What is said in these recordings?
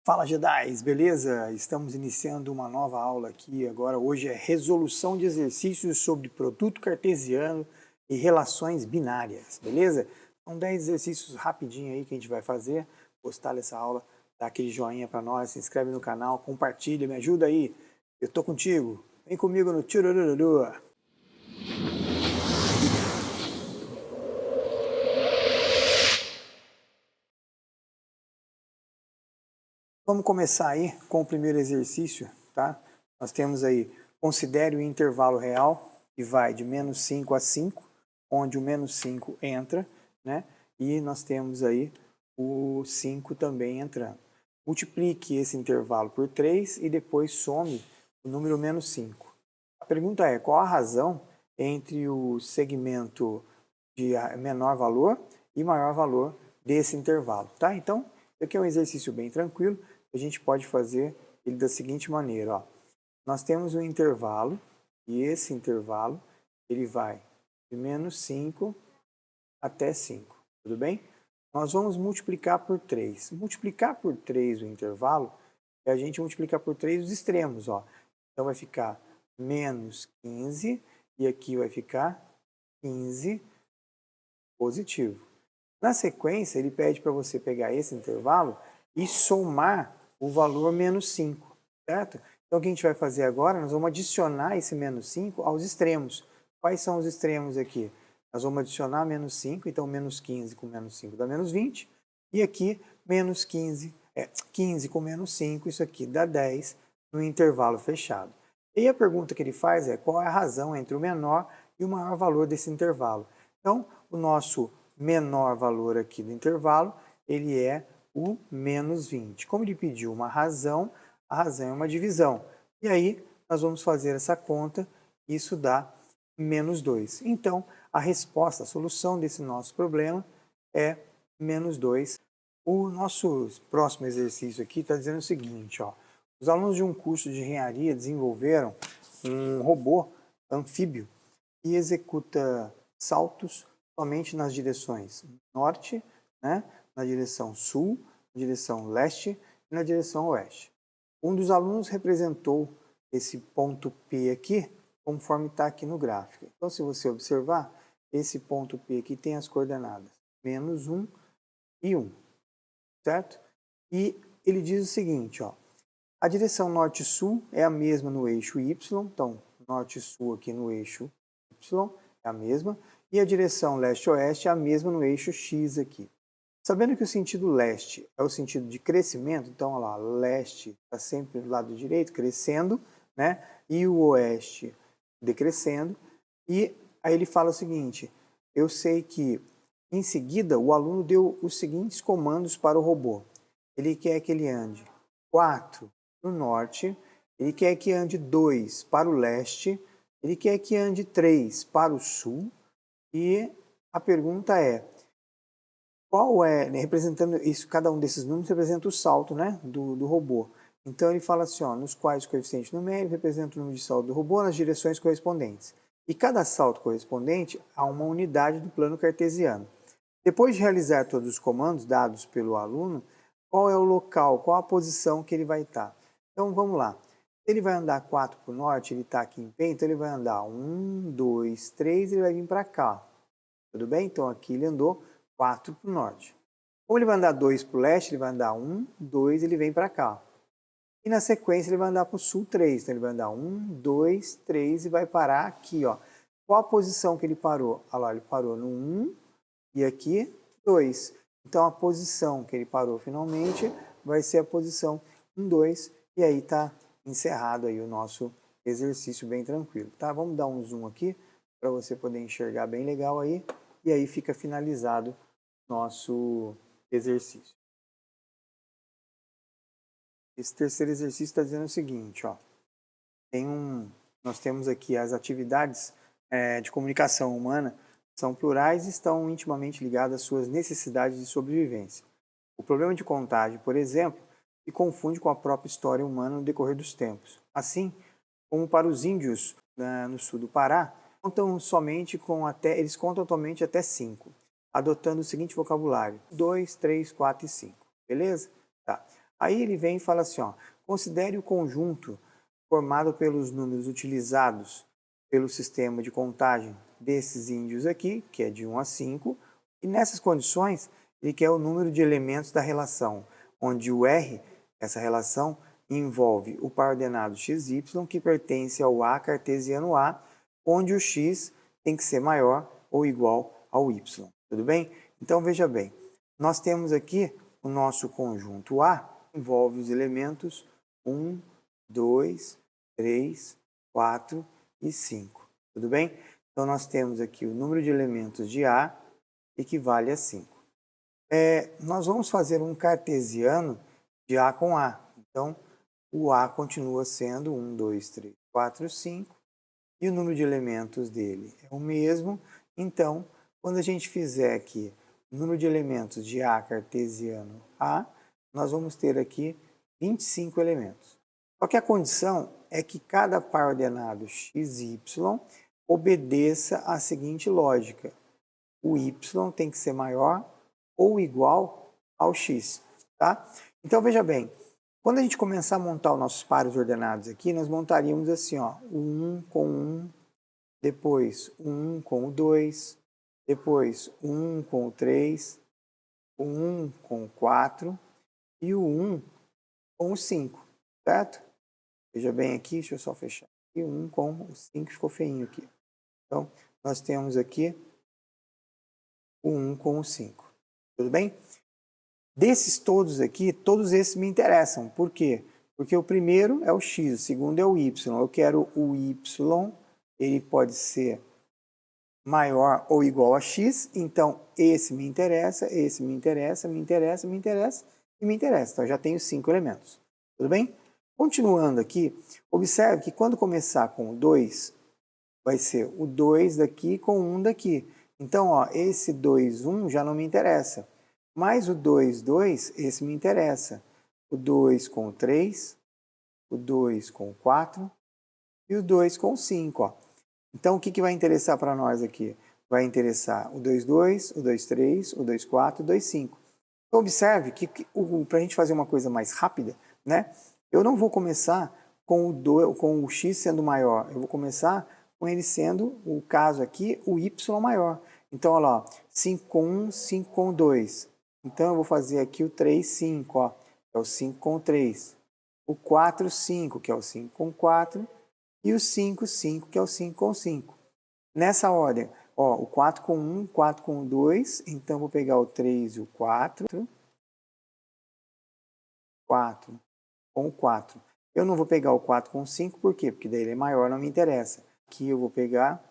Fala, Jedis, beleza? Estamos iniciando uma nova aula aqui agora. Hoje é resolução de exercícios sobre produto cartesiano e relações binárias, beleza? São 10 exercícios rapidinho aí que a gente vai fazer. Gostar dessa aula, dá aquele joinha para nós, se inscreve no canal, compartilha, me ajuda aí. Eu tô contigo. Vem comigo no Tchurururu. Vamos começar aí com o primeiro exercício, tá? Nós temos aí, considere o intervalo real, que vai de menos 5 a 5, onde o menos 5 entra, né? E nós temos aí o 5 também entrando. Multiplique esse intervalo por 3 e depois some o número menos 5. A pergunta é, qual a razão entre o segmento de menor valor e maior valor desse intervalo, tá? Então, isso aqui é um exercício bem tranquilo. A gente pode fazer ele da seguinte maneira, ó. Nós temos um intervalo, e esse intervalo ele vai de menos 5 até 5, tudo bem? Nós vamos multiplicar por 3. Multiplicar por 3 o intervalo é a gente multiplicar por 3 os extremos, ó. Então vai ficar menos 15 e aqui vai ficar 15 positivo. Na sequência, ele pede para você pegar esse intervalo e somar o valor menos 5, certo? Então, o que a gente vai fazer agora? Nós vamos adicionar esse menos 5 aos extremos. Quais são os extremos aqui? Nós vamos adicionar menos 5, então menos 15 com menos 5 dá menos 20. E aqui, menos 15, 15 com menos 5, isso aqui dá 10 no intervalo fechado. E a pergunta que ele faz é qual é a razão entre o menor e o maior valor desse intervalo. Então, o nosso menor valor aqui do intervalo, ele é o menos 20. Como ele pediu uma razão, a razão é uma divisão. E aí, nós vamos fazer essa conta, isso dá menos 2. Então, a resposta, a solução desse nosso problema é menos 2. O nosso próximo exercício aqui está dizendo o seguinte, ó. Os alunos de um curso de engenharia desenvolveram um robô anfíbio que executa saltos somente nas direções norte, né, na direção sul, na direção leste e na direção oeste. Um dos alunos representou esse ponto P aqui, conforme está aqui no gráfico. Então, se você observar, esse ponto P aqui tem as coordenadas menos 1 e 1, certo? E ele diz o seguinte, ó, a direção norte-sul é a mesma no eixo Y, então norte-sul aqui no eixo Y é a mesma, e a direção leste-oeste é a mesma no eixo X aqui. Sabendo que o sentido leste é o sentido de crescimento, então, olha lá, leste está sempre do lado direito, crescendo, né? E o oeste decrescendo. E aí ele fala o seguinte, eu sei que, em seguida, o aluno deu os seguintes comandos para o robô. Ele quer que ele ande 4 no norte, ele quer que ande 2 para o leste, ele quer que ande 3 para o sul, e a pergunta é, qual é, né, representando isso, cada um desses números representa o salto, né, do robô. Então ele fala assim, ó, nos quais o coeficiente numérico representa o número de salto do robô nas direções correspondentes. E cada salto correspondente a uma unidade do plano cartesiano. Depois de realizar todos os comandos dados pelo aluno, qual é o local, qual a posição que ele vai estar? Então vamos lá. Se ele vai andar 4 para o norte, ele está aqui em pé, então ele vai andar 1, 2, 3, ele vai vir para cá. Tudo bem? Então aqui ele andou 4 para o norte. Como ele vai andar 2 para o leste, ele vai andar 1, 2, ele vem para cá. E na sequência ele vai andar para o sul 3. Então ele vai andar 1, 2, 3 e vai parar aqui, ó. Qual a posição que ele parou? Olha lá, ele parou no 1 e aqui 2. Então a posição que ele parou finalmente vai ser a posição 1, 2. E aí está encerrado aí o nosso exercício bem tranquilo, tá? Vamos dar um zoom aqui para você poder enxergar bem legal aí. E aí fica finalizado nosso exercício. Esse terceiro exercício está dizendo o seguinte, ó, nós temos aqui as atividades de comunicação humana, são plurais e estão intimamente ligadas às suas necessidades de sobrevivência. O problema de contagem, por exemplo, se confunde com a própria história humana no decorrer dos tempos. Assim, como para os índios no sul do Pará, eles contam somente até 5, adotando o seguinte vocabulário, 2, 3, 4 e 5. Beleza? Tá. Aí ele vem e fala assim, ó, considere o conjunto formado pelos números utilizados pelo sistema de contagem desses índios aqui, que é de 1 a 5, e nessas condições ele quer o número de elementos da relação, onde o R, essa relação, envolve o par ordenado xy, que pertence ao A cartesiano A, onde o x tem que ser maior ou igual ao y. Tudo bem? Então veja bem, nós temos aqui o nosso conjunto A, envolve os elementos 1, 2, 3, 4 e 5. Tudo bem? Então nós temos aqui o número de elementos de A equivale a 5. Nós vamos fazer um cartesiano de A com A. Então o A continua sendo 1, 2, 3, 4, 5 e o número de elementos dele é o mesmo. Então, quando a gente fizer aqui o número de elementos de A cartesiano A, nós vamos ter aqui 25 elementos. Só que a condição é que cada par ordenado x e y obedeça à seguinte lógica. O y tem que ser maior ou igual ao x. Tá? Então, veja bem, quando a gente começar a montar os nossos pares ordenados aqui, nós montaríamos assim, ó, o 1 com 1, depois o 1 com o 2, depois o 1 com o 3, o 1 com o 4 e o 1 com o 5, certo? Veja bem aqui, deixa eu só fechar. E o 1 com o 5 ficou feinho aqui. Então, nós temos aqui o 1 com o 5. Tudo bem? Desses todos aqui, todos esses me interessam. Por quê? Porque o primeiro é o x, o segundo é o y. Eu quero o y, ele pode ser maior ou igual a x, então esse me interessa, esse me interessa, me interessa, me interessa e me interessa. Então eu já tenho 5 elementos. Tudo bem? Continuando aqui, observe que quando começar com o 2, vai ser o 2 daqui com o 1 daqui. Então, ó, esse 2, 1 já não me interessa. Mas o 2, 2, esse me interessa. O 2 com o 3, o 2 com o 4 e o 2 com o 5. Ó. Então, o que vai interessar para nós aqui? Vai interessar o 2, 2, o 2, 3, o 2, 4, o 2, 5. Então, observe que para a gente fazer uma coisa mais rápida, né? Eu não vou começar com o x sendo maior. Eu vou começar com ele sendo, o caso aqui, o y maior. Então, olha lá, 5 com 1, 5 com 2. Então, eu vou fazer aqui o 3, 5, ó, que é o 5 com o 3. O 4, 5, que é o 5 com 4. E o 5, 5, que é o 5 com 5. Nessa ordem, ó, o 4 com 1, 4 com 2. Então, eu vou pegar o 3 e o 4. 4 com o 4. Eu não vou pegar o 4 com o 5, por quê? Porque daí ele é maior, não me interessa. Aqui eu vou pegar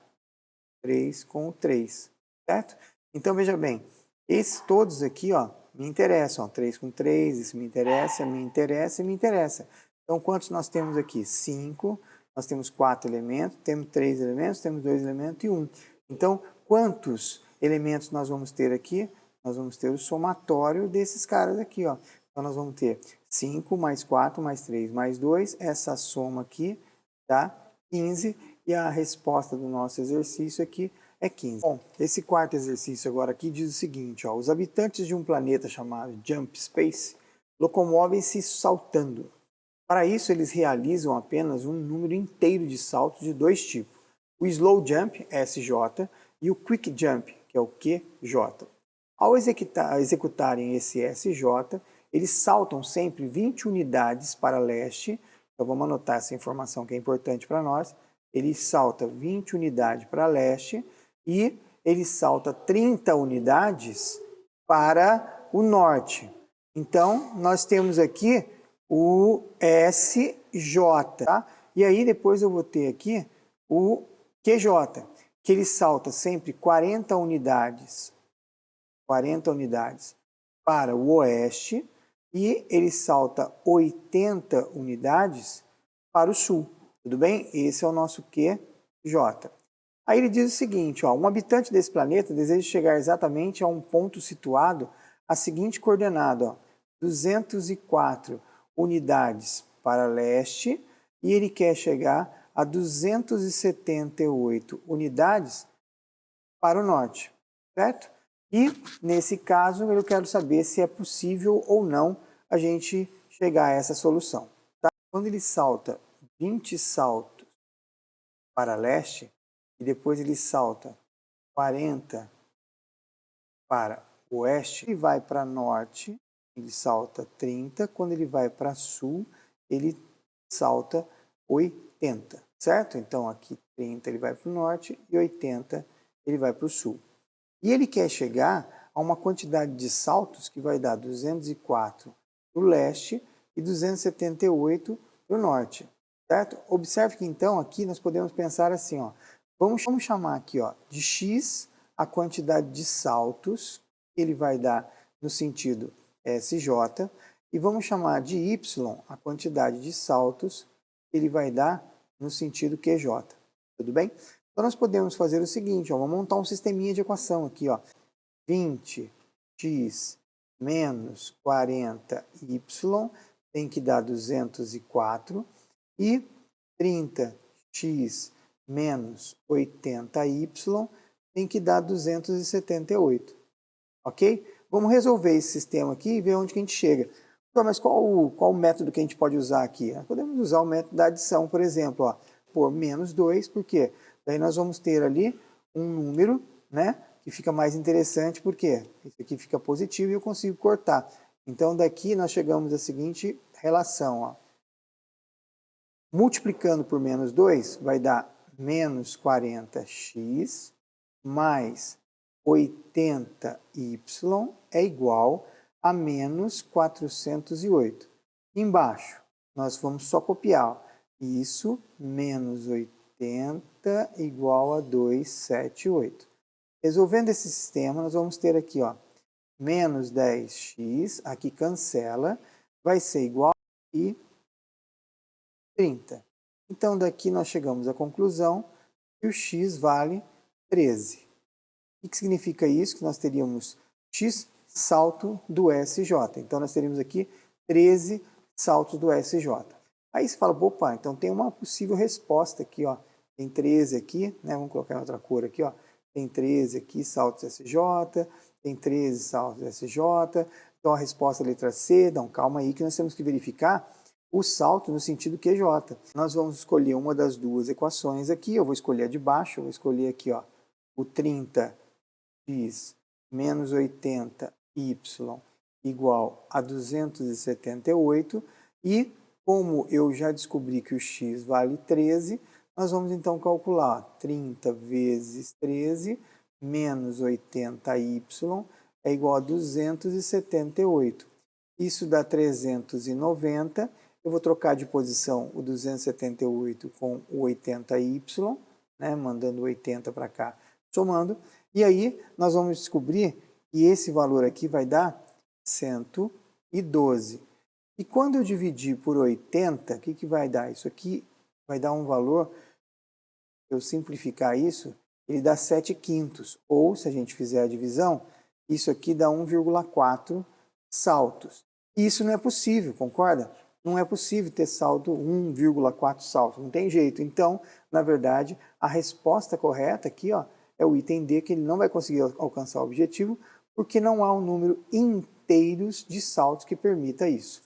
3 com o 3, certo? Então, veja bem, esses todos aqui, ó, me interessam. Ó, 3 com 3, isso me interessa, me interessa e me interessa. Então, quantos nós temos aqui? 5, nós temos 4 elementos, temos 3 elementos, temos 2 elementos e 1. Então, quantos elementos nós vamos ter aqui? Nós vamos ter o somatório desses caras aqui, ó. Então, nós vamos ter 5 mais 4 mais 3 mais 2, essa soma aqui dá 15 e a resposta do nosso exercício aqui é 15. Bom, esse quarto exercício agora aqui diz o seguinte, ó, os habitantes de um planeta chamado Jump Space locomovem-se saltando. Para isso, eles realizam apenas um número inteiro de saltos de dois tipos, o Slow Jump, SJ, e o Quick Jump, que é o QJ. Ao executarem esse SJ, eles saltam sempre 20 unidades para leste. Então vamos anotar essa informação que é importante para nós. Ele salta 20 unidades para leste e ele salta 30 unidades para o norte. Então nós temos aqui o SJ, tá? E aí depois eu vou ter aqui o QJ, que ele salta sempre 40 unidades para o oeste e ele salta 80 unidades para o sul. Tudo bem? Esse é o nosso QJ. Aí ele diz o seguinte, ó, um habitante desse planeta deseja chegar exatamente a um ponto situado a seguinte coordenada, ó, 204 unidades para leste e ele quer chegar a 278 unidades para o norte, certo? E, nesse caso, eu quero saber se é possível ou não a gente chegar a essa solução. Tá? Quando ele salta 20 saltos para leste e depois ele salta 40 para oeste, ele vai para norte, ele salta 30, quando ele vai para sul, ele salta 80, certo? Então aqui 30 ele vai para o norte e 80 ele vai para o sul. E ele quer chegar a uma quantidade de saltos que vai dar 204 para o leste e 278 para o norte, certo? Observe que então aqui nós podemos pensar assim, ó, vamos chamar aqui ó, de x a quantidade de saltos que ele vai dar no sentido SJ e vamos chamar de y a quantidade de saltos que ele vai dar no sentido QJ, tudo bem? Então nós podemos fazer o seguinte, ó, vamos montar um sisteminha de equação aqui, ó, 20x menos 40y tem que dar 204 e 30x menos 80y tem que dar 278, ok? Vamos resolver esse sistema aqui e ver onde que a gente chega. Mas qual o método que a gente pode usar aqui? Podemos usar o método da adição, por exemplo, ó, por menos 2, por quê? Daí nós vamos ter ali um número, né, que fica mais interessante, porque esse aqui fica positivo e eu consigo cortar. Então daqui nós chegamos à seguinte relação, ó. Multiplicando por menos 2 vai dar menos 40x mais 80y é igual a menos 408. Embaixo, nós vamos só copiar. Ó. Isso, menos 80 igual a 278. Resolvendo esse sistema, nós vamos ter aqui, ó, menos 10x, aqui cancela, vai ser igual a 30. Então, daqui nós chegamos à conclusão que o x vale 13. O que significa isso? Que nós teríamos x salto do SJ. Então, nós teríamos aqui 13 saltos do SJ. Aí você fala, opa, então tem uma possível resposta aqui, ó. Tem 13 aqui, né? Vamos colocar em outra cor aqui, ó. Tem 13 aqui, saltos SJ, tem 13 saltos SJ. Então, a resposta é a letra C. Então, calma aí que nós temos que verificar o salto no sentido QJ. Nós vamos escolher uma das duas equações aqui. Eu vou escolher a de baixo, eu vou escolher aqui, ó, o 30x menos 80y igual a 278. E como eu já descobri que o x vale 13, nós vamos então calcular 30 vezes 13 menos 80y é igual a 278. Isso dá 390. Eu vou trocar de posição o 278 com o 80y, né, mandando o 80 para cá, somando. E aí nós vamos descobrir que esse valor aqui vai dar 112. E quando eu dividir por 80, o que vai dar? Isso aqui vai dar um valor, se eu simplificar isso, ele dá 7/5. Ou, se a gente fizer a divisão, isso aqui dá 1,4 saltos. E isso não é possível, concorda? Não é possível ter salto 1,4 saltos, não tem jeito. Então, na verdade, a resposta correta aqui, ó, é o item D, que ele não vai conseguir alcançar o objetivo, porque não há um número inteiros de saltos que permita isso.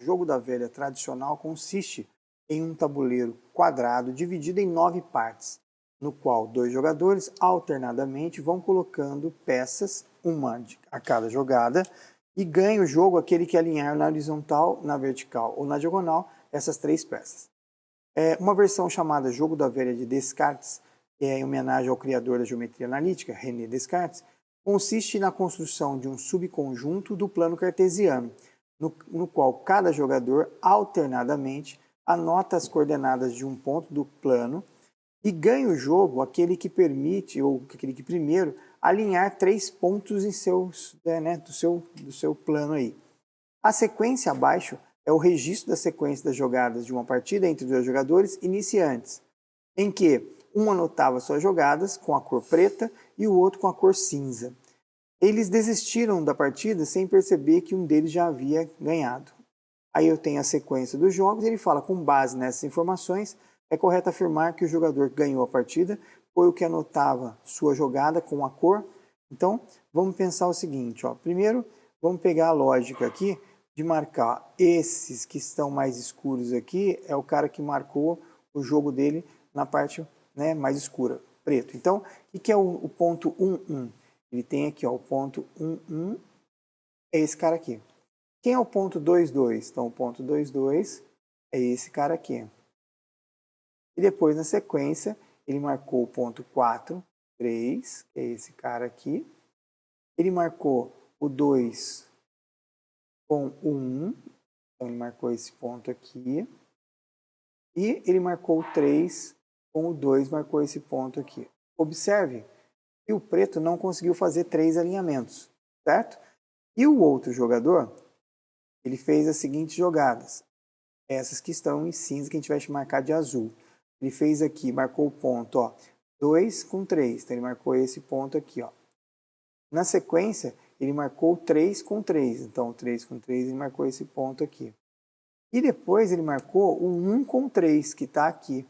O jogo da velha tradicional consiste em um tabuleiro quadrado dividido em 9 partes, no qual 2 jogadores alternadamente vão colocando peças, uma a cada jogada, e ganha o jogo aquele que alinhar na horizontal, na vertical ou na diagonal essas 3 peças. Uma versão chamada Jogo da Velha de Descartes, em homenagem ao criador da geometria analítica, René Descartes, consiste na construção de um subconjunto do plano cartesiano, no qual cada jogador alternadamente anota as coordenadas de um ponto do plano e ganha o jogo aquele que permite, ou aquele que primeiro, alinhar 3 pontos em do seu plano aí. A sequência abaixo é o registro da sequência das jogadas de uma partida entre 2 jogadores iniciantes, em que um anotava suas jogadas com a cor preta e o outro com a cor cinza. Eles desistiram da partida sem perceber que um deles já havia ganhado. Aí eu tenho a sequência dos jogos e ele fala, com base nessas informações, é correto afirmar que o jogador que ganhou a partida foi o que anotava sua jogada com a cor. Então, vamos pensar o seguinte, ó. Primeiro, vamos pegar a lógica aqui de marcar esses que estão mais escuros aqui, é o cara que marcou o jogo dele na parte, né, mais escura, preto. Então, o que é o ponto 1, 1? Ele tem aqui, ó, o ponto 1, 1, é esse cara aqui. Quem é o ponto 2, 2? Então, o ponto 2, 2 é esse cara aqui. E depois, na sequência, ele marcou o ponto 4, 3, que é esse cara aqui. Ele marcou o 2 com o 1, então ele marcou esse ponto aqui. E ele marcou o 3 com o 2, marcou esse ponto aqui. Observe que o preto não conseguiu fazer 3 alinhamentos, certo? E o outro jogador, ele fez as seguintes jogadas. Essas que estão em cinza, que a gente vai marcar de azul. Ele fez aqui, marcou o ponto, ó, 2 com 3. Então ele marcou esse ponto aqui, ó. Na sequência, ele marcou 3 com 3. Então, 3 com 3, ele marcou esse ponto aqui. E depois ele marcou o 1 com 3, que está aqui.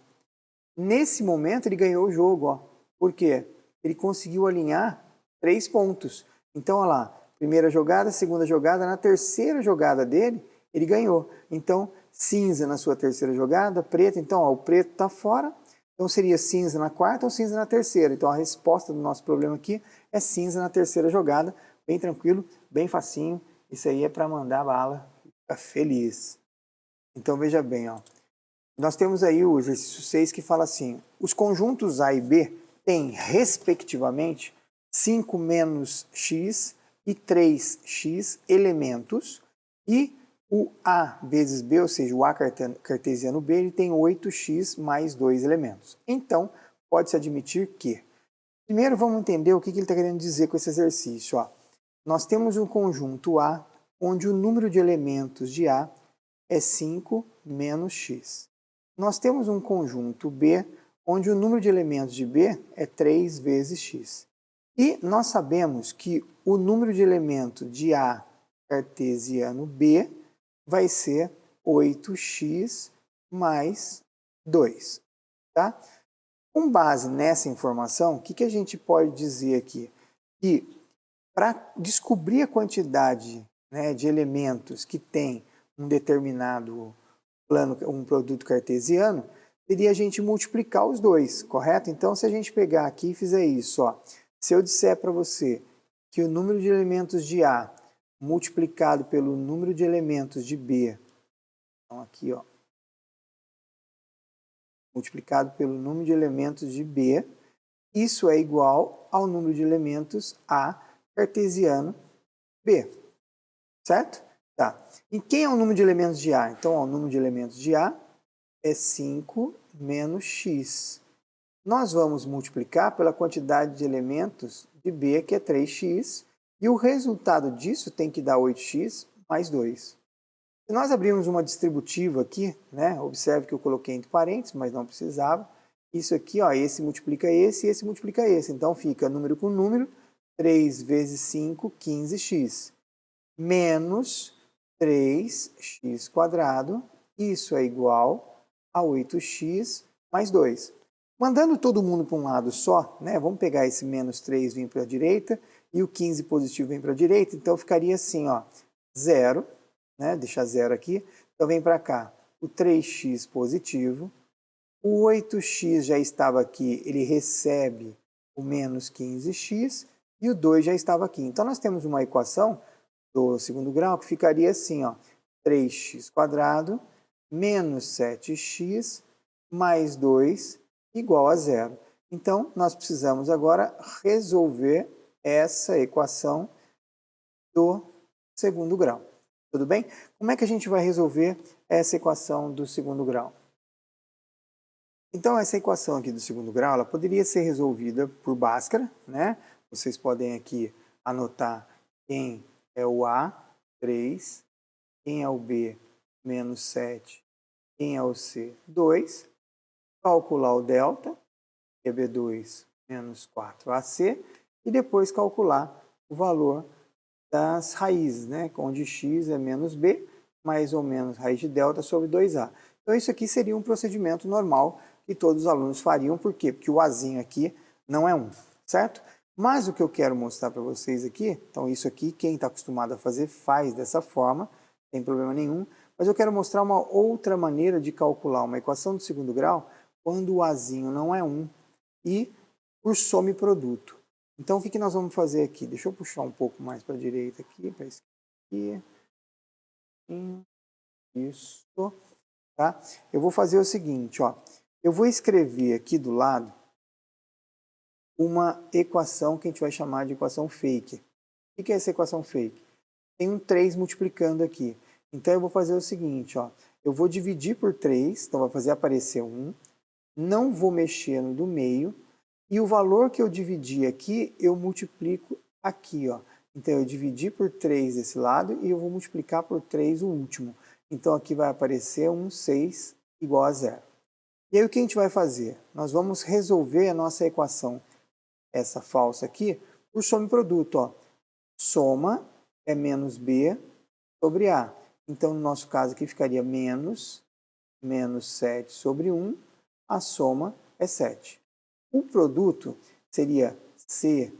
Nesse momento, ele ganhou o jogo, ó. Por quê? Ele conseguiu alinhar 3 pontos. Então, olha lá, primeira jogada, segunda jogada, na terceira jogada dele, ele ganhou. Então, cinza na sua terceira jogada, preto, então, ó, o preto está fora. Então, seria cinza na quarta ou cinza na terceira. Então, a resposta do nosso problema aqui é cinza na terceira jogada. Bem tranquilo, bem facinho. Isso aí é para mandar bala, ficar feliz. Então, veja bem, ó. Nós temos aí o exercício 6 que fala assim, os conjuntos A e B têm, respectivamente, 5 menos x e 3x elementos, e o A vezes B, ou seja, o A cartesiano B, ele tem 8x mais 2 elementos. Então, pode-se admitir que... Primeiro, vamos entender o que ele está querendo dizer com esse exercício. Ó. Nós temos um conjunto A, onde o número de elementos de A é 5 menos x. Nós temos um conjunto B, onde o número de elementos de B é 3 vezes x. E nós sabemos que o número de elementos de A cartesiano B vai ser 8x mais 2. Tá? Com base nessa informação, o que a gente pode dizer aqui? Que para descobrir a quantidade, né, de elementos que tem um determinado plano, um produto cartesiano, seria a gente multiplicar os dois, correto? Então, se a gente pegar aqui e fizer isso, ó, se eu disser para você que o número de elementos de A multiplicado pelo número de elementos de B, então aqui, ó, multiplicado pelo número de elementos de B, isso é igual ao número de elementos A cartesiano B, certo? Tá. E quem é o número de elementos de A? Então, ó, o número de elementos de A é 5 menos x. Nós vamos multiplicar pela quantidade de elementos de B, que é 3x, e o resultado disso tem que dar 8x mais 2. Se nós abrirmos uma distributiva aqui, né, observe que eu coloquei entre parênteses, mas não precisava. Isso aqui, ó, esse multiplica esse e esse multiplica esse. Então, fica número com número, 3 vezes 5, 15x. Menos 3x², isso é igual a 8x mais 2. Mandando todo mundo para um lado só, né, vamos pegar esse menos 3 vir para a direita e o 15 positivo vem para a direita, então ficaria assim, ó, 0, né, deixar 0 aqui, então vem para cá o 3x positivo, o 8x já estava aqui, ele recebe o menos 15x e o 2 já estava aqui. Então nós temos uma equação do segundo grau que ficaria assim, ó, 3x² menos 7x mais 2 igual a 0. Então, nós precisamos agora resolver essa equação do segundo grau. Tudo bem? Como é que a gente vai resolver essa equação do segundo grau? Então, essa equação aqui do segundo grau, ela poderia ser resolvida por Bhaskara, né? Vocês podem aqui anotar quem é o A, 3, quem é o B, menos 7, quem é o C, 2, calcular o delta, que é B2 menos 4AC, e depois calcular o valor das raízes, né? Onde x é menos B, mais ou menos raiz de delta sobre 2A. Então isso aqui seria um procedimento normal que todos os alunos fariam, por quê? Porque o Azinho aqui não é 1, certo? Mas o que eu quero mostrar para vocês aqui, então isso aqui, quem está acostumado a fazer, faz dessa forma, não tem problema nenhum. Mas eu quero mostrar uma outra maneira de calcular uma equação de segundo grau quando o azinho não é 1 e por soma e produto. Então o que nós vamos fazer aqui? Deixa eu puxar um pouco mais para a direita aqui, para a esquerda aqui. Isso. Tá? Eu vou fazer o seguinte, ó. Eu vou escrever aqui do lado uma equação que a gente vai chamar de equação fake. O que é essa equação fake? Tem um 3 multiplicando aqui. Então eu vou fazer o seguinte, ó. Eu vou dividir por 3, então vai fazer aparecer 1. Não vou mexer no do meio. E o valor que eu dividi aqui, eu multiplico aqui, ó. Então eu dividi por 3 esse lado e eu vou multiplicar por 3 o último. Então aqui vai aparecer 6 igual a 0. E aí o que a gente vai fazer? Nós vamos resolver a nossa equação, essa falsa aqui, por soma e produto, ó. Soma é menos B sobre A. Então, no nosso caso aqui ficaria menos 7 sobre 1, a soma é 7. O produto seria C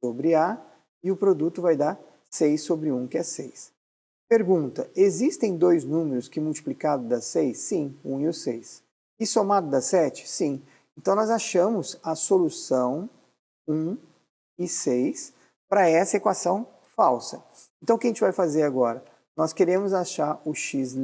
sobre A e o produto vai dar 6 sobre 1, que é 6. Pergunta, existem dois números que multiplicado dá 6? Sim, 1 e o 6. E somado dá 7? Sim. Então, nós achamos a solução 1 e 6 para essa equação falsa. Então, o que a gente vai fazer agora? Nós queremos achar o x'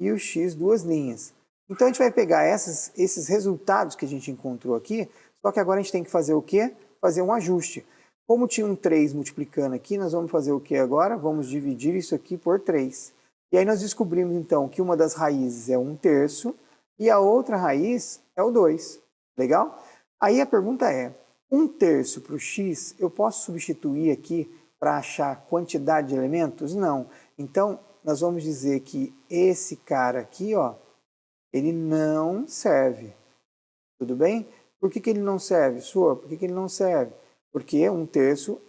e o x duas linhas. Então, a gente vai pegar esses resultados que a gente encontrou aqui, só que agora a gente tem que fazer o quê? Fazer um ajuste. Como tinha um 3 multiplicando aqui, nós vamos fazer o que agora? Vamos dividir isso aqui por 3. E aí nós descobrimos, então, que uma das raízes é 1/3 e a outra raiz é o 2. Legal? Aí a pergunta é, 1/3 para o x, eu posso substituir aqui para achar a quantidade de elementos? Não. Então, nós vamos dizer que esse cara aqui, ó, ele não serve. Tudo bem? Por que ele não serve, senhor? Por que ele não serve? Porque 1/3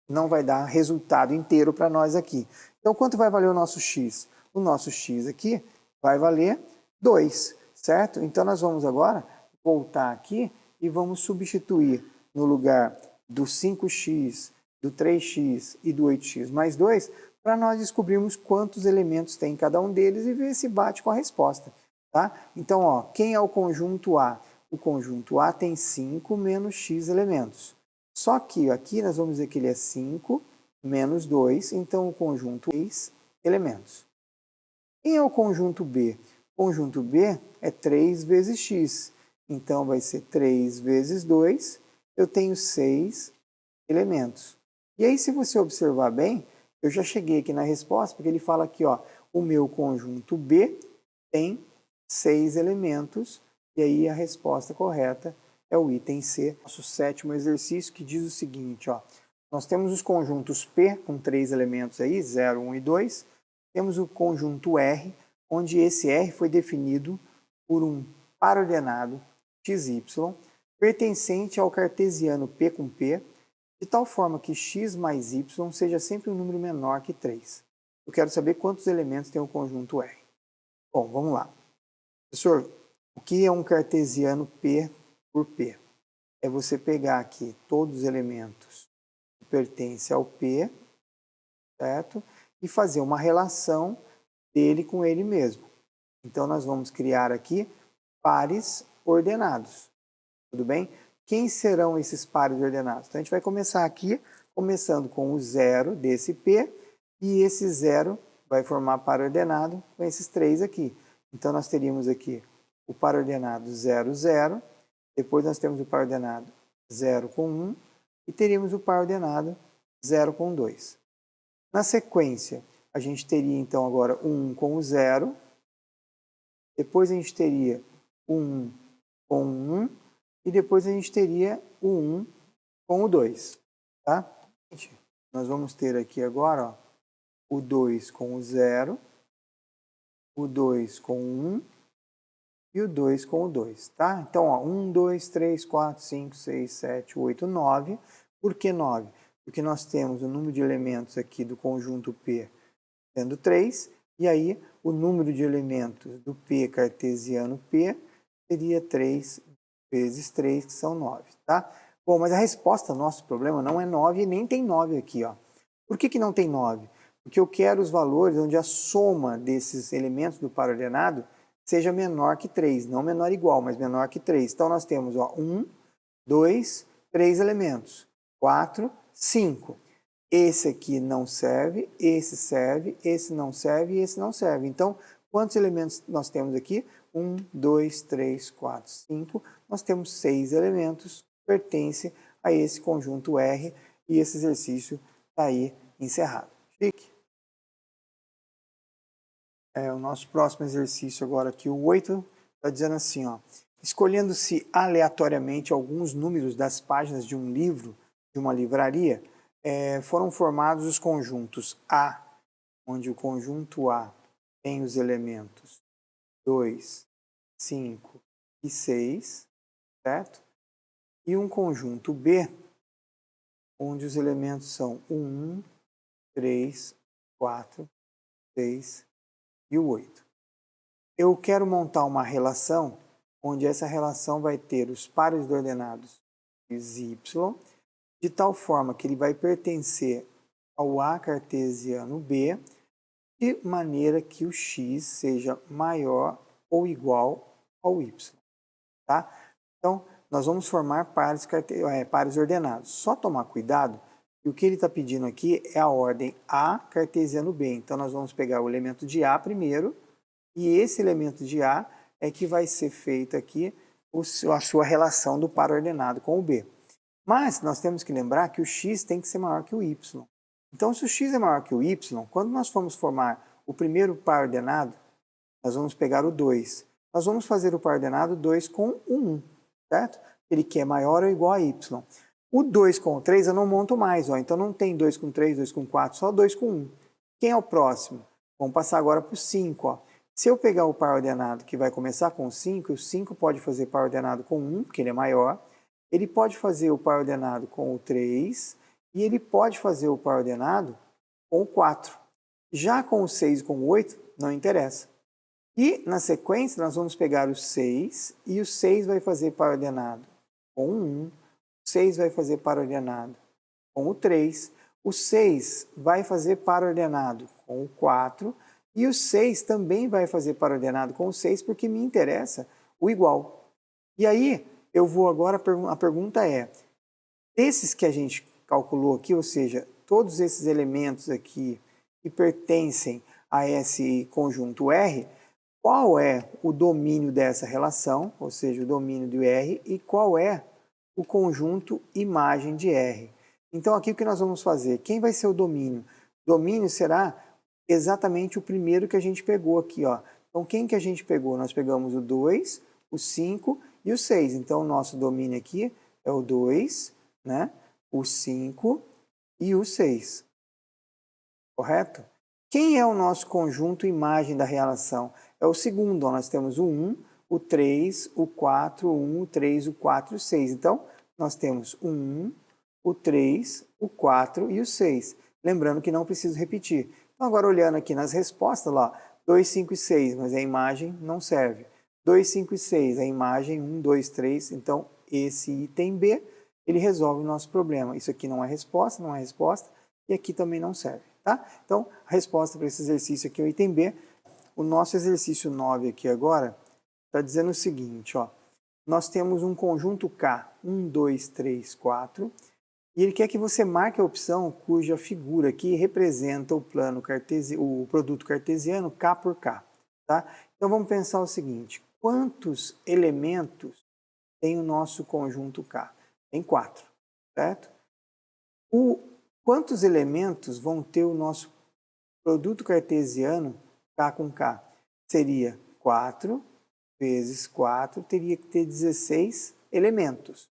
não vai dar resultado inteiro para nós aqui. Então, quanto vai valer o nosso x? O nosso x aqui vai valer 2, certo? Então, nós vamos agora voltar aqui e vamos substituir no lugar do 5x, do 3x e do 8x mais 2, para nós descobrirmos quantos elementos tem cada um deles e ver se bate com a resposta. Tá? Então, ó, quem é o conjunto A? O conjunto A tem 5 menos x elementos. Só que aqui nós vamos dizer que ele é 5 menos 2, então o conjunto é 6 elementos. Quem é o conjunto B? O conjunto B é 3 vezes x. Então vai ser 3 vezes 2, eu tenho 6 elementos. E aí, se você observar bem, eu já cheguei aqui na resposta, porque ele fala aqui, ó, o meu conjunto B tem 6 elementos, e aí a resposta correta é o item C, nosso sétimo exercício, que diz o seguinte, ó, nós temos os conjuntos P, com 3 elementos aí, 0, 1 e 2, temos o conjunto R, onde esse R foi definido por um par ordenado XY, pertencente ao cartesiano P com P, de tal forma que x mais y seja sempre um número menor que 3. Eu quero saber quantos elementos tem o conjunto R. Bom, vamos lá. Professor, o que é um cartesiano P por P? É você pegar aqui todos os elementos que pertencem ao P, certo? E fazer uma relação dele com ele mesmo. Então, nós vamos criar aqui pares ordenados. Tudo bem? Quem serão esses pares ordenados? Então, a gente vai começar aqui, começando com o 0 desse P, e esse 0 vai formar par ordenado com esses 3 aqui. Então, nós teríamos aqui o par ordenado 0, 0, depois nós temos o par ordenado 0 com 1, e teríamos o par ordenado 0 com 2. Na sequência, a gente teria então agora o 1 com o 0, depois a gente teria o 1 com o 1, e depois a gente teria o 1 com o 2. Tá? Nós vamos ter aqui agora, ó, o 2 com o 0, o 2 com o 1 e o 2 com o 2. Tá? Então, ó, 1, 2, 3, 4, 5, 6, 7, 8, 9. Por que 9? Porque nós temos o número de elementos aqui do conjunto P sendo 3, e aí o número de elementos do P cartesiano P seria 3 vezes 3, que são 9. Tá? Bom, mas a resposta ao nosso problema não é 9 e nem tem 9 aqui, ó. Por que não tem 9? Porque eu quero os valores onde a soma desses elementos do par ordenado seja menor que 3, não menor igual, mas menor que 3. Então nós temos 1, 2, 3 elementos, 4, 5. Esse aqui não serve, esse não serve e esse não serve. Então, quantos elementos nós temos aqui? 1, 2, 3, 4, 5. Nós temos 6 elementos, pertence a esse conjunto R e esse exercício está aí encerrado. Chique? O nosso próximo exercício agora aqui, o 8, está dizendo assim, ó, escolhendo-se aleatoriamente alguns números das páginas de um livro, de uma livraria, foram formados os conjuntos A, onde o conjunto A tem os elementos 2, 5 e 6, certo? E um conjunto B, onde os elementos são o 1, 3, 4, 6 e o 8. Eu quero montar uma relação onde essa relação vai ter os pares de ordenados x e y, de tal forma que ele vai pertencer ao A cartesiano B, de maneira que o x seja maior ou igual ao y. Tá? Então, nós vamos formar pares ordenados. Só tomar cuidado, que o que ele está pedindo aqui é a ordem A cartesiano B. Então, nós vamos pegar o elemento de A primeiro, e esse elemento de A é que vai ser feito aqui a sua relação do par ordenado com o B. Mas nós temos que lembrar que o x tem que ser maior que o y. Então, se o x é maior que o y, quando nós formos formar o primeiro par ordenado, nós vamos pegar o 2. Nós vamos fazer o par ordenado 2 com o 1, certo? Ele que é maior ou igual a y. O 2 com o 3 eu não monto mais, ó. Então não tem 2 com 3, 2 com 4, só 2 com 1. Quem é o próximo? Vamos passar agora para o 5, ó. Se eu pegar o par ordenado que vai começar com 5, o 5 pode fazer par ordenado com 1, porque ele é maior. Ele pode fazer o par ordenado com o 3 e ele pode fazer o par ordenado com o 4. Já com o 6 e com o 8, não interessa. E, na sequência, nós vamos pegar o 6 e o 6 vai fazer par ordenado com o 1, o 6 vai fazer par ordenado com o 3, o 6 vai fazer par ordenado com o 4 e o 6 também vai fazer par ordenado com o 6 porque me interessa o igual. E aí, eu vou agora, a pergunta é, desses que a gente calculou aqui, ou seja, todos esses elementos aqui que pertencem a esse conjunto R, qual é o domínio dessa relação, ou seja, o domínio de R, e qual é o conjunto imagem de R. Então, aqui o que nós vamos fazer? Quem vai ser o domínio? O domínio será exatamente o primeiro que a gente pegou aqui, ó. Então, quem que a gente pegou? Nós pegamos o 2, o 5 e o 6. Então, o nosso domínio aqui é o 2, né? O 5 e o 6. Correto? Quem é o nosso conjunto imagem da relação? É o segundo, ó. Nós temos o 1, o 3, o 4, o 1, o 3, o 4 e o 6. Então, nós temos o 1, o 3, o 4 e o 6. Lembrando que não preciso repetir. Então, agora olhando aqui nas respostas, lá, 2, 5 e 6, mas a imagem não serve. 2, 5 e 6, a imagem 1, 2, 3. Então, esse item B, ele resolve o nosso problema. Isso aqui não é resposta, não é resposta, e aqui também não serve. Tá? Então, a resposta para esse exercício aqui é o item B. O nosso exercício 9 aqui agora está dizendo o seguinte, ó. Nós temos um conjunto K, 1, 2, 3, 4, e ele quer que você marque a opção cuja figura aqui representa o produto cartesiano K por K. Tá? Então, vamos pensar o seguinte, quantos elementos tem o nosso conjunto K? Tem 4, certo? Quantos elementos vão ter o nosso produto cartesiano K com K? Seria 4 vezes 4, teria que ter 16 elementos.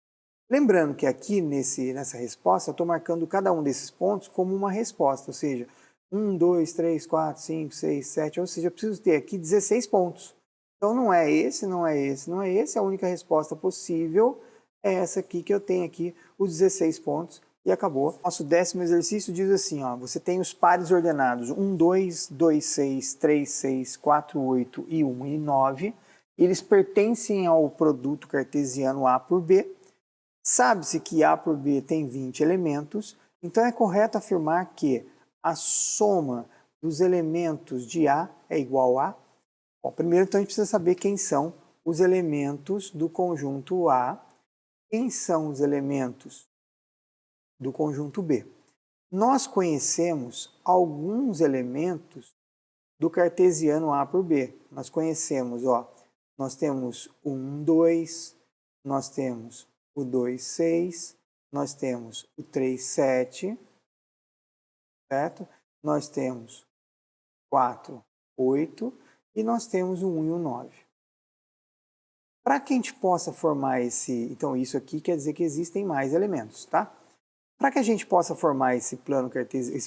Lembrando que aqui nessa resposta eu estou marcando cada um desses pontos como uma resposta, ou seja, 1, 2, 3, 4, 5, 6, 7, ou seja, eu preciso ter aqui 16 pontos. Então não é esse, não é esse, não é esse, a única resposta possível é essa aqui que eu tenho aqui, os 16 pontos. E acabou. Nosso 10º exercício diz assim, ó, você tem os pares ordenados 1, 2, 2, 6, 3, 6, 4, 8 e 1 e 9. Eles pertencem ao produto cartesiano A por B. Sabe-se que A por B tem 20 elementos, então é correto afirmar que a soma dos elementos de A é igual a... Bom, primeiro, então, a gente precisa saber quem são os elementos do conjunto A, quem são os elementos do conjunto B. Nós conhecemos alguns elementos do cartesiano A por B. Nós conhecemos, nós temos o 1, 2, nós temos o 2, 6, nós temos o 3, 7, certo? Nós temos 4, 8 e nós temos o 1 e o 9. Para que a gente possa formar então isso aqui quer dizer que existem mais elementos, tá? Para que a gente possa formar esse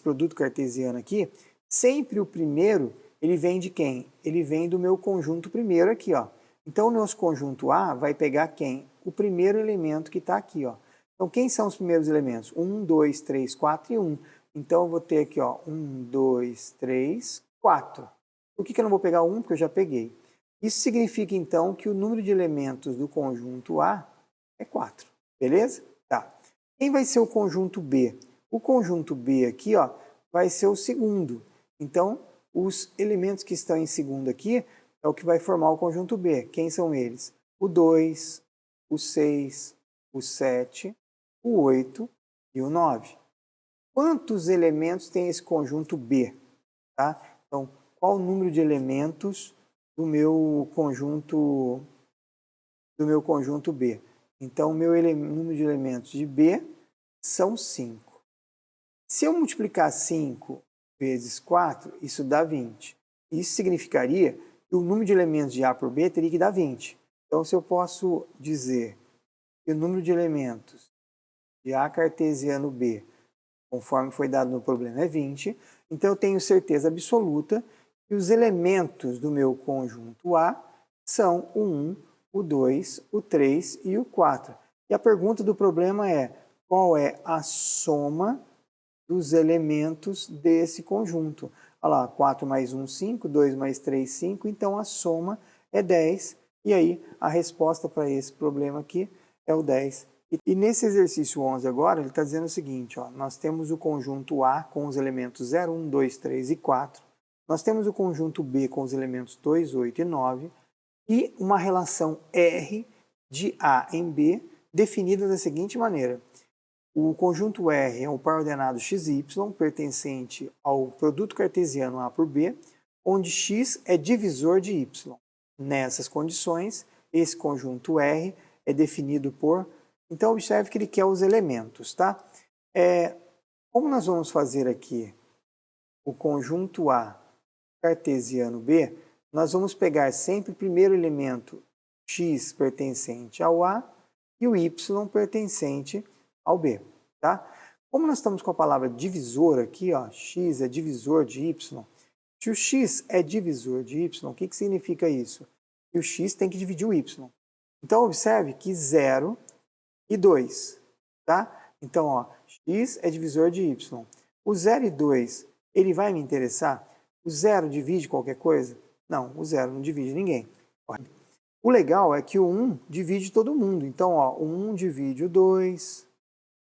produto cartesiano aqui, sempre o primeiro, ele vem de quem? Ele vem do meu conjunto primeiro aqui, ó. Então o nosso conjunto A vai pegar quem? O primeiro elemento que está aqui, ó. Então quem são os primeiros elementos? 1, 2, 3, 4 e 1. Então eu vou ter aqui, ó, 1, 2, 3, 4. Por que eu não vou pegar 1? Porque eu já peguei. Isso significa, então, que o número de elementos do conjunto A é 4. Beleza? Tá. Quem vai ser o conjunto B? O conjunto B aqui, ó, vai ser o segundo. Então, os elementos que estão em segundo aqui é o que vai formar o conjunto B. Quem são eles? O 2, o 6, o 7, o 8 e o 9. Quantos elementos tem esse conjunto B? Tá? Então, qual o número de elementos do meu conjunto B? Então, o meu número de elementos de B são 5. Se eu multiplicar 5 vezes 4, isso dá 20. Isso significaria que o número de elementos de A por B teria que dar 20. Então, se eu posso dizer que o número de elementos de A cartesiano B, conforme foi dado no problema, é 20, então eu tenho certeza absoluta que os elementos do meu conjunto A são o 1, o 2, o 3 e o 4. E a pergunta do problema é: qual é a soma dos elementos desse conjunto? Olha lá, 4 mais 1, 5, 2 mais 3, 5, então a soma é 10. E aí a resposta para esse problema aqui é o 10. E nesse exercício 11 agora, ele está dizendo o seguinte, ó, nós temos o conjunto A com os elementos 0, 1, 2, 3 e 4. Nós temos o conjunto B com os elementos 2, 8 e 9. E uma relação R de A em B definida da seguinte maneira. O conjunto R é um par ordenado XY pertencente ao produto cartesiano A por B, onde X é divisor de Y. Nessas condições, esse conjunto R é definido por... Então, observe que ele quer os elementos, tá? Como nós vamos fazer aqui o conjunto A cartesiano B, nós vamos pegar sempre o primeiro elemento x pertencente ao A e o y pertencente ao B, tá? Como nós estamos com a palavra divisor aqui, ó, x é divisor de y, se o x é divisor de y, o que significa isso? Que o x tem que dividir o y. Então, observe que 0 e 2, tá? Então, ó, x é divisor de y. O 0 e 2, ele vai me interessar? O 0 divide qualquer coisa? Não, o 0 não divide ninguém. O legal é que o 1 divide todo mundo. Então, ó, o 1 divide o 2,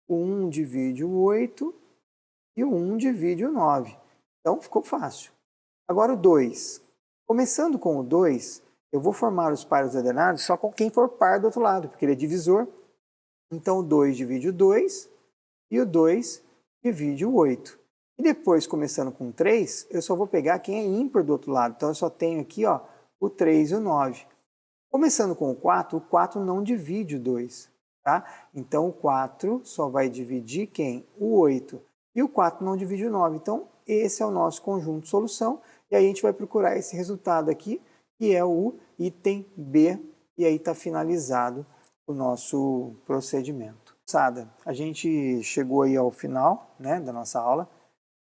o 1 divide o 8 e o 1 divide o 9. Então, ficou fácil. Agora o 2. Começando com o 2, eu vou formar os pares ordenados só com quem for par do outro lado, porque ele é divisor. Então, o 2 divide o 2 e o 2 divide o 8. E depois, começando com 3, eu só vou pegar quem é ímpar do outro lado. Então, eu só tenho aqui, ó, o 3 e o 9. Começando com o 4 não divide o 2. Tá? Então, o 4 só vai dividir quem? O 8. E o 4 não divide o 9. Então, esse é o nosso conjunto de solução. E aí a gente vai procurar esse resultado aqui, que é o item B. E aí está finalizado o nosso procedimento. Moçada, a gente chegou aí ao final, né, da nossa aula.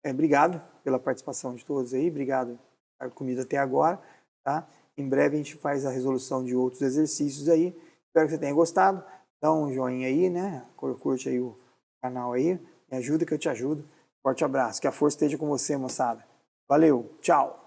Obrigado pela participação de todos aí, obrigado por comida até agora, tá? Em breve a gente faz a resolução de outros exercícios aí. Espero que você tenha gostado. Dá um joinha aí, né? Curte aí o canal aí, me ajuda que eu te ajudo. Forte abraço, que a força esteja com você, moçada. Valeu, tchau!